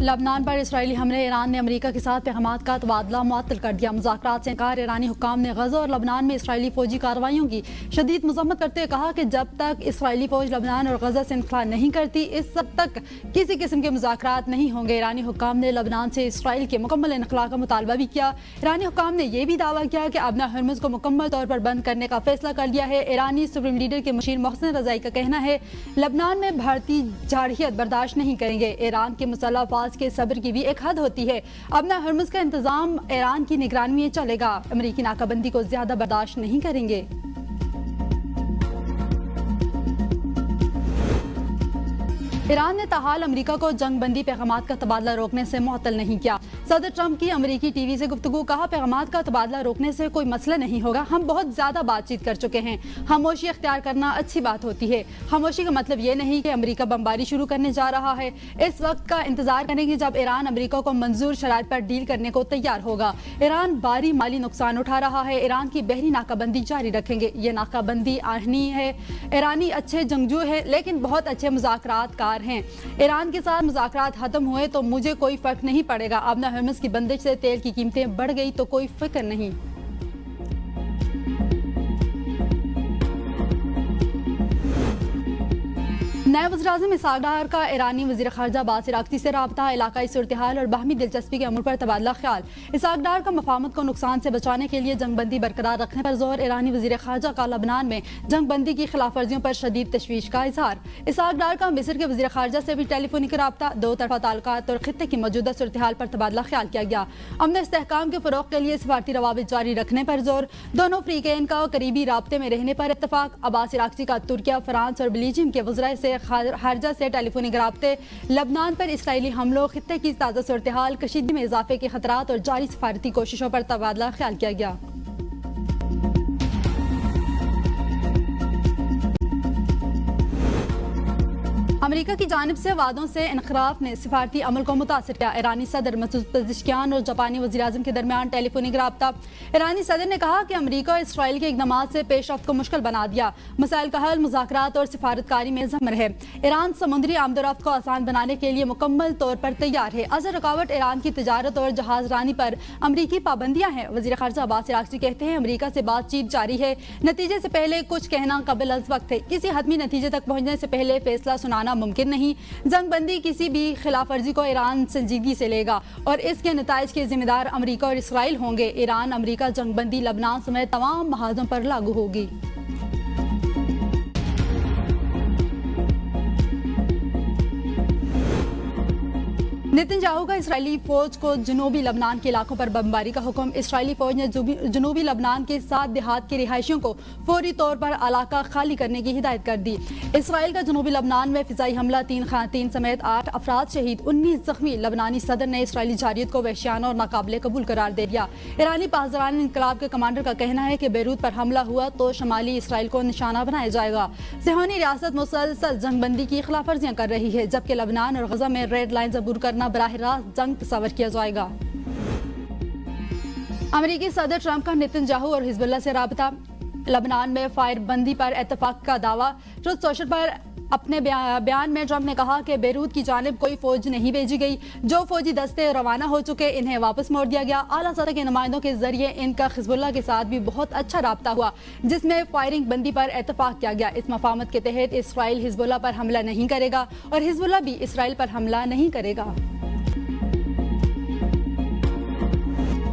लबनान पर इसराइली हमले, ईरान ने अमेरिका के साथ पैगामात का तबादला मुअत्तल कर दिया। मुज़ाकरात से इनकार। ईरानी हुक्काम ने गज़ा और लबनान में इसराइली फौजी कार्रवाइयों की शदीद मज़म्मत करते हुए कहा कि जब तक इसराइली फौज लबनान और गज़ा से इनखला नहीं करती, इस सब तक किसी किस्म के मुज़ाकरात नहीं होंगे। ईरानी हुक्काम ने लबनान से इसराइल के मुकम्मल इनखला का मुतालबा भी किया। ईरानी हुक्काम ने यह भी दावा किया कि अबना हरमुज़ को मुकम्मल तौर पर बंद करने का फैसला कर लिया है। ईरानी सुप्रीम लीडर के मुशीर मोहसिन रज़ाई का कहना है, लबनान में भारतीय जारहियत बर्दाश्त नहीं करेंगे। ईरान के मुसल्लह अफवाज के सब्र की भी एक हद होती है। अबना हरमुज़ का इंतजाम ईरान की निगरानी में चलेगा। अमेरिकी नाकाबंदी को ज्यादा बर्दाश्त नहीं करेंगे। ईरान ने ताहाल अमेरिका को जंगबंदी पैगामात का तबादला रोकने से मुअत्तल नहीं किया। सदर ट्रंप की अमेरिकी टीवी से गुफ्तगू। कहा, पैगामात का तबादला रोकने से कोई मसला नहीं होगा। हम बहुत ज्यादा बातचीत कर चुके हैं। खामोशी अख्तियार करना अच्छी बात होती है। खामोशी का मतलब ये नहीं कि अमेरिका बमबारी शुरू करने जा रहा है। इस वक्त का इंतजार करेंगे जब ईरान अमेरिका को मंजूर शराइत पर डील करने को तैयार होगा। ईरान भारी माली नुकसान उठा रहा है। ईरान की बहरी नाकाबंदी जारी रखेंगे। ये नाकाबंदी आहनी है। ईरानी अच्छे जंगजू है, लेकिन बहुत अच्छे मुज़ाकरातकार हैं। ईरान के साथ मुज़ाकरात खत्म हुए तो मुझे कोई फर्क नहीं पड़ेगा। अबना हरमुज़ की बंदिश से तेल की कीमतें बढ़ गई तो कोई फिक्र नहीं। नए वज़ीर-ए-आज़म इसहाक डार का ईरानी वज़ीर ख़ारजा अब्बास अराग़ची से रब्ता, इलाकाई सूरत-ए-हाल और बाहमी दिलचस्पी के अमूर पर तबादला ख्याल। इसहाक डार का मफाहमत को नुकसान से बचाने के लिए जंगबंदी बरकरार रखने पर जोर। ईरानी वज़ीर ख़ारजा का लबनान में जंगबंदी की खिलाफ वर्जियों पर शदीद तशवीश का इजहार। इसहाक डार का मिस्र के वज़ीर ख़ारजा से भी टेलीफोनिक रब्ता, दो तरफ़ा ताल्लुकात और खित्ते की मौजूदा सूरत-ए-हाल पर तबादला ख्याल किया गया। अमन इस्तेहकाम के फ़रोग़ के लिए सफ़ारती रवाबित जारी रखने पर जोर। दोनों फ़रीक़ैन का करीबी राब्ते में रहने पर इत्तफ़ाक़। अब्बास अराग़ची का तुर्किया, फ्रांस और बेल्जियम के वज़राए से ख़ारजा से टेलीफोनिक राब्ते, लबनान पर इसराइली हमलों, खित्ते की ताज़ा सूरत-ए-हाल, कशीदगी में इजाफे के खतरात और जारी सफारती कोशिशों पर तबादला ख्याल किया गया। अमेरिका की जानिब से वादों से इनखराफ ने सिफारती अमल को मुतासर किया। ईरानी सदर मसूद पेज़ेश्कियान और जापानी वज़ीर-ए-आज़म के दरमियान टेलीफोनिक राब्ता। ईरानी सदर ने कहा कि अमेरिका और इसराइल के इक़दाम से पेशरफ्त को मुश्किल बना दिया। मसाइल का हल मुज़ाकरात और सिफारतकारी में ज़मर है। ईरान समुद्री आमदोरफ्त को आसान बनाने के लिए मुकम्मल तौर पर तैयार है। अज़र रुकावट ईरान की तजारत और जहाज रानी पर अमरीकी पाबंदियाँ हैं। वज़ीर ख़ारजा अब्बास अराग़ची कहते हैं, अमरीका से बातचीत जारी है। नतीजे से पहले कुछ कहना कबिल अज़ वक्त है। किसी हतमी नतीजे तक पहुँचने से पहले फैसला सुनाना मुमकिन नहीं। जंगबंदी किसी भी खिलाफ वर्जी को ईरान संजीदगी से लेगा और इसके नताइज के जिम्मेदार अमेरिका और इसराइल होंगे। ईरान अमेरिका जंगबंदी लबनान समेत तमाम महाजों पर लागू होगी। नेतन्याहू का इसराइली फौज को जनूबी लबनान के इलाकों पर बमबारी का हुक्म। इसराइली फौज ने जनूबी लबनान के 7 देहात के रिहायशियों को फौरी तौर पर इलाका खाली करने की हिदायत कर दी। इसराइल का जनूबी लबनान में फिजाई हमला, 3 ख़वातीन समेत 8 अफराद शहीद, 19 जख्मी। लबनानी सदर ने इसराइली जारियत को वहशियाना और नाकाबिले कबूल करार दे दिया। ईरानी पासदारान इनकलाब के कमांडर का कहना है कि बेरूत पर हमला हुआ तो शमाली इसराइल को निशाना बनाया जाएगा। सिहोनी रियासत मुसलसल जंगबंदी की खिलाफ वर्जियाँ कर रही है, जबकि लबनान और गजा में रेड लाइन अबूर करना बराह रास्त जंग तस्वर किया जाएगा। अमेरिकी सदर ट्रंप का नेतन्याहू और हिजबुल्लाह से राबता। लबनान में फायरबंदी पर इत्तफाक का दावा। ट्रुथ सोशल पर अपने बयान में ट्रंप ने कहा कि बेरूत की जानिब कोई फौज नहीं भेजी गई। जो फौजी दस्ते रवाना हो चुके, इन्हें वापस मोड़ दिया गया। आला सतह के नुमाइंदों के जरिए इनका हिजबुल्लाह के साथ भी बहुत अच्छा राब्ता हुआ, जिसमें फायरिंग बंदी पर इत्तफाक किया गया। इस मफाहमत के तहत इसराइल हिजबुल्लाह पर हमला नहीं करेगा और हिजबुल्लाह भी इसराइल पर हमला नहीं करेगा।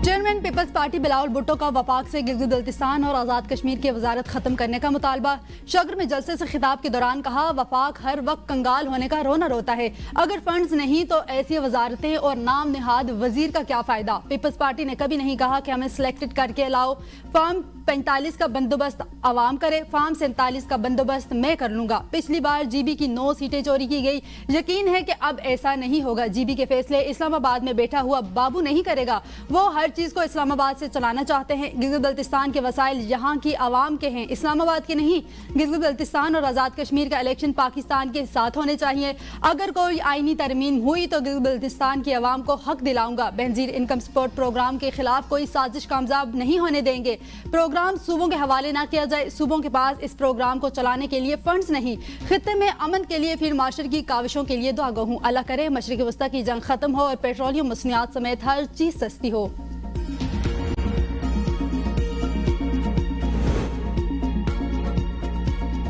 Chairman peoples party Bilawal Bhutto का वफाक से गिलगित बल्तिस्तान और आज़ाद कश्मीर की वजारत खत्म करने का मुतालबा। शगर में जलसे से खिताब के दौरान कहा, वफाक हर वक्त कंगाल होने का रोना रोता है। अगर फंड्स नहीं तो ऐसी वजारतें और नाम निहाद वजीर का क्या फायदा। पीपल्स पार्टी ने कभी नहीं कहा कि हमें सिलेक्टेड करके लाओ। फॉर्म 45 का बंदोबस्त आवाम करे, फॉर्म 47 का बंदोबस्त मैं कर लूंगा। पिछली बार जीबी की 9 सीटें चोरी की गई। यकीन है कि अब ऐसा नहीं होगा। जीबी के फैसले इस्लामाबाद में बैठा हुआ बाबू नहीं करेगा। वो हर चीज को इस्लामाबाद इस्लामाबाद से चलाना चाहते हैं। गिलगित बल्तिस्तान के वसाइल यहाँ की आवाम के हैं, इस्लामाबाद के नहीं। गिलगित बल्तिस्तान और आज़ाद कश्मीर का इलेक्शन पाकिस्तान के साथ होने चाहिए। अगर कोई आईनी तरमीम हुई तो गिलगित बल्तिस्तान की आवाम को हक दिलाऊंगा। बेनजीर इनकम सपोर्ट प्रोग्राम के खिलाफ कोई साजिश कामयाब नहीं होने देंगे। प्रोग्राम सूबों के हवाले ना किया जाए। सूबों के पास इस प्रोग्राम को चलाने के लिए फंड्स नहीं। खित्ते में अमन के लिए फिर माशर की काविशों के लिए दुआ गो हूँ। अल्लाह करे मशरिक़ वस्ता की जंग खत्म हो और पेट्रोलियम मसनियात समेत हर चीज सस्ती हो।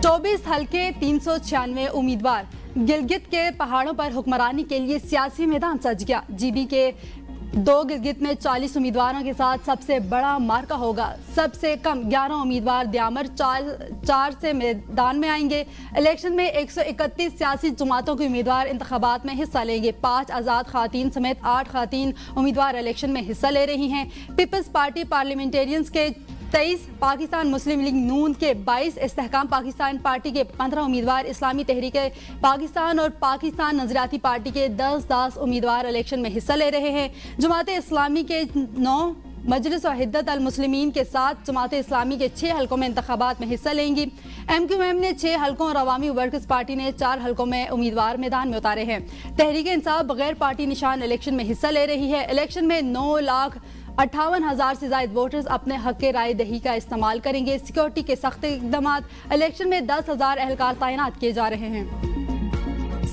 चौबीस हल्के 396 उम्मीदवार। गिलगित के पहाड़ों पर हुक्मरानी के लिए सियासी मैदान सज गया। जीबी के 2 गिलगित में 40 उम्मीदवारों के साथ सबसे बड़ा मार्का होगा। सबसे कम 11 उम्मीदवार द्यामर 4 से मैदान में आएंगे। इलेक्शन में 131 सियासी जमातों के उम्मीदवार इंतखाबात में हिस्सा लेंगे। 5 आज़ाद खातीन समेत 8 खातीन उम्मीदवार इलेक्शन में हिस्सा ले रही हैं। पीपल्स पार्टी पार्लियामेंटेरियंस के 23, पाकिस्तान मुस्लिम लीग नून के 22, इस्तेहकाम पाकिस्तान पार्टी के 15 उम्मीदवार, इस्लामी तहरीक पाकिस्तान और पाकिस्तान नजरियाती पार्टी के 10 उम्मीदवार इलेक्शन में हिस्सा ले रहे हैं। जमात इस्लामी के 9, मजलिस और हिद्दत अल मुस्लिमीन के 7, जमात इस्लामी के 6 हलकों में इंतखाबात में हिस्सा लेंगी। MQM ने 6 हलकों और अवामी वर्कर्स पार्टी ने 4 हलकों में उम्मीदवार मैदान में उतारे हैं। तहरीक इंसाफ बगैर पार्टी निशान इलेक्शन में हिस्सा ले रही है। इलेक्शन में 9,58,000 से ज्यादा वोटर्स अपने हक के राय दही का इस्तेमाल करेंगे। सिक्योरिटी के सख्त इकदाम। इलेक्शन में 10,000 एहलकार तैनात किए जा रहे हैं।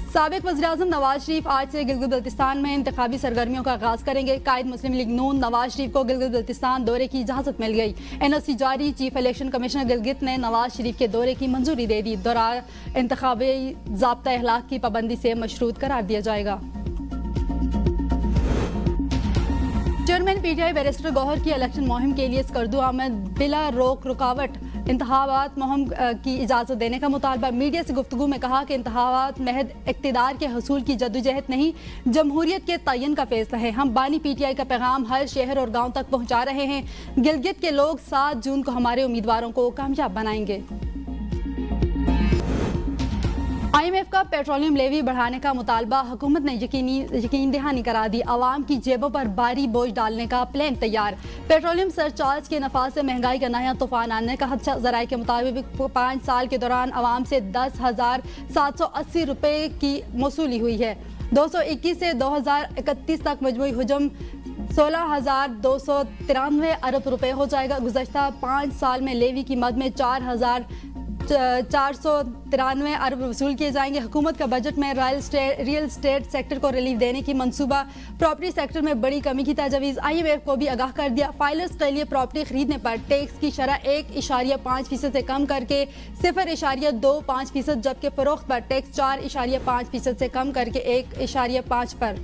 साबिक वज़ीर-ए-आज़म नवाज शरीफ आज से गिलगित बल्तिस्तान में इंतखाबी सरगर्मियों का आगाज करेंगे। कायद मुस्लिम लीग नून नवाज शरीफ को गिलगित बल्तिस्तान दौरे की इजाजत मिल गई। NOC जारी। चीफ इलेक्शन कमिश्नर गिलगित ने नवाज शरीफ के दौरे की मंजूरी दे दी। दौरा इंतखाबी ज़ाब्ता अखलाक की पाबंदी से मशरूत करार दिया जाएगा। चेयरमैन PTI बैरिस्टर गौहर की इलेक्शन मुहिम के लिए स्कर्दू अहमद बिला रोक रुकावट इंतखाबात मुहिम की इजाज़त देने का मुतालबा। मीडिया से गुफ्तगू में कहा कि इंतखाबात महज इक़्तिदार के हसूल की जद्दोजहद नहीं, जमहूरियत के तयन का फैसला है। हम बानी PTI का पैगाम हर शहर और गाँव तक पहुँचा रहे हैं। गिलगित के लोग 7 जून को हमारे उम्मीदवारों को कामयाब बनाएंगे। IMF का पेट्रोलियम लेवी बढ़ाने का मुतालबा। हुकूमत ने यकीन दहानी करा दी। आवाम की जेबों पर भारी बोझ डालने का प्लान तैयार। पेट्रोलियम सरचार्ज के नफाज से महंगाई का नया तूफान आने का खदशा। ज़राए के मुताबिक 5 साल के दौरान आवाम से 10,780 रुपये की वसूली हुई है। 221 से 2031 तक मजमूई हुजम 16,293 अरब रुपए हो जाएगा। गुज़श्ता 5 साल में लेवी की मद में 4,493 अरब वसूल किए जाएंगे। हुकूमत का बजट में रियल स्टेट सेक्टर को रिलीफ देने की मंसूबा। प्रॉपर्टी सेक्टर में बड़ी कमी की तजवीज़। IMF को भी आगाह कर दिया। फाइलर्स के लिए प्रॉपर्टी खरीदने पर टैक्स की शरह 1.5% से कम करके 0.25%, जबकि फरोख्त पर टैक्स 4.5% से कम करके 1.5% पर।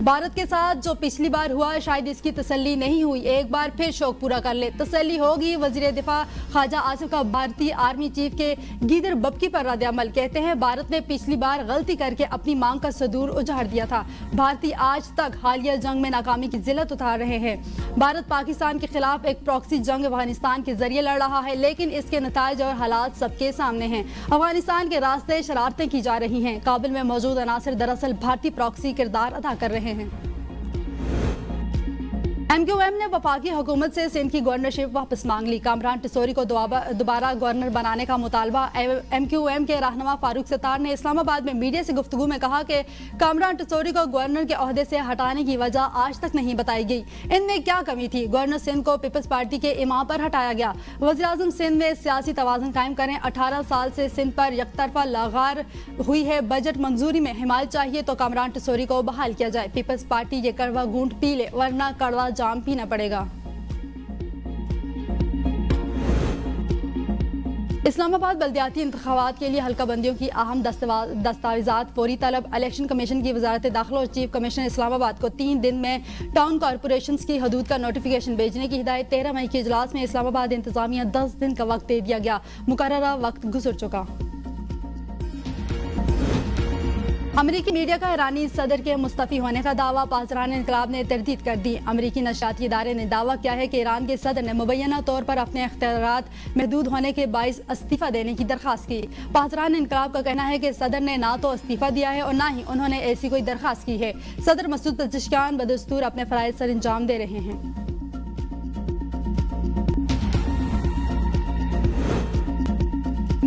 भारत के साथ जो पिछली बार हुआ शायद इसकी तसल्ली नहीं हुई। एक बार फिर शौक पूरा कर ले, तसल्ली होगी। वजीर दिफा ख्वाजा आसिफ का भारतीय आर्मी चीफ के गीदर बबकी पर रद्द अमल। कहते हैं भारत ने पिछली बार गलती करके अपनी मांग का सदूर उजाड़ दिया था। भारतीय आज तक हालिया जंग में नाकामी की जिल्लत उतार रहे हैं। भारत पाकिस्तान के खिलाफ एक प्रॉक्सी जंग अफगानिस्तान के जरिए लड़ रहा है, लेकिन इसके नतायज और हालात सबके सामने हैं। अफगानिस्तान के रास्ते शरारतें की जा रही हैं। काबुल में मौजूद अनासर दरअसल भारतीय प्रॉक्सी किरदार अदा कर रहे हैं। MQM ने वफाकी हुकूमत से सिंध की गवर्नरशिप वापस मांग ली। कामरान टिसोरी को दोबारा गवर्नर बनाने का मुतालबा। MQM के रहनुमा फारूक सत्तार ने इस्लामाबाद में मीडिया से गुफ्तगू में कहा कि कामरान टिसोरी को गवर्नर के ओहदे से हटाने की वजह आज तक नहीं बताई गई। इनमें क्या कमी थी? गवर्नर सिंध को पीपल्स पार्टी के इमाम पर हटाया गया। वज़ीर-ए-आज़म सिंध में सियासी तवाज़ुन कायम करें। 18 साल से सिंध पर यकतरफा लगार हुई है। बजट मंजूरी में हिमायत चाहिए तो कामरान टिसोरी को बहाल किया जाए। पीपल्स पार्टी ये कड़वा घूंट पी ले, वरना कड़वा जाम पीना पड़ेगा। इस्लामाबाद बल्दियाती इंतखाबात के लिए हल्का बंदियों की अहम दस्तावेजात फौरी तलब। इलेक्शन कमीशन की वजारत दाखिला और चीफ कमिश्नर इस्लामाबाद को 3 दिन में टाउन कॉरपोरेशन की हदूद का नोटिफिकेशन भेजने की हिदायत। 13 मई के इजलास में इस्लामाबाद इंतजामिया 10 दिन का वक्त दे दिया गया। मुकर्ररा वक्त गुजर चुका। अमरीकी मीडिया का ईरानी सदर के मुस्तफ़ी होने का दावा। पासरान इनकलाब ने तरदीद कर दी। अमरीकी नशरियाती इदारे ने दावा किया है कि ईरान के सदर ने मुबैना तौर पर अपने इख्तियारात महदूद होने के बाइस इस्तीफ़ा देने की दरख्वास्त की। पासरान इनकलाब का कहना है कि सदर ने ना तो इस्तीफ़ा दिया है और ना ही उन्होंने ऐसी कोई दरख्वास्त की है। सदर मसूद पेज़ेश्कियान बदस्तूर अपने फ़राइज़ सर अंजाम दे रहे हैं।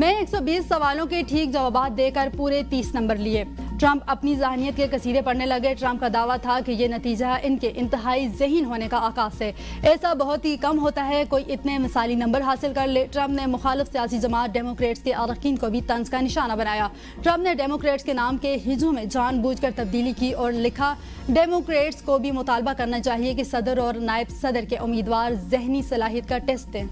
मैं 120 सवालों के ठीक जवाब देकर पूरे 30 नंबर लिए। ट्रंप अपनी ज़हनियत के कसीदे पढ़ने लगे। ट्रंप का दावा था कि ये नतीजा इनके इंतहाई ज़हीन होने का आकाश है। ऐसा बहुत ही कम होता है कोई इतने मिसाली नंबर हासिल कर ले। ट्रंप ने मुखालिफ सियासी जमात डेमोक्रेट्स के अरकान को भी तंज का निशाना बनाया। ट्रंप ने डेमोक्रेट्स के नाम के हिजों में जानबूझकर तब्दीली की और लिखा, डेमोक्रेट्स को भी मुतालबा करना चाहिए कि सदर और नायब सदर के उम्मीदवार ज़हनी सलाहियत का टेस्ट दें।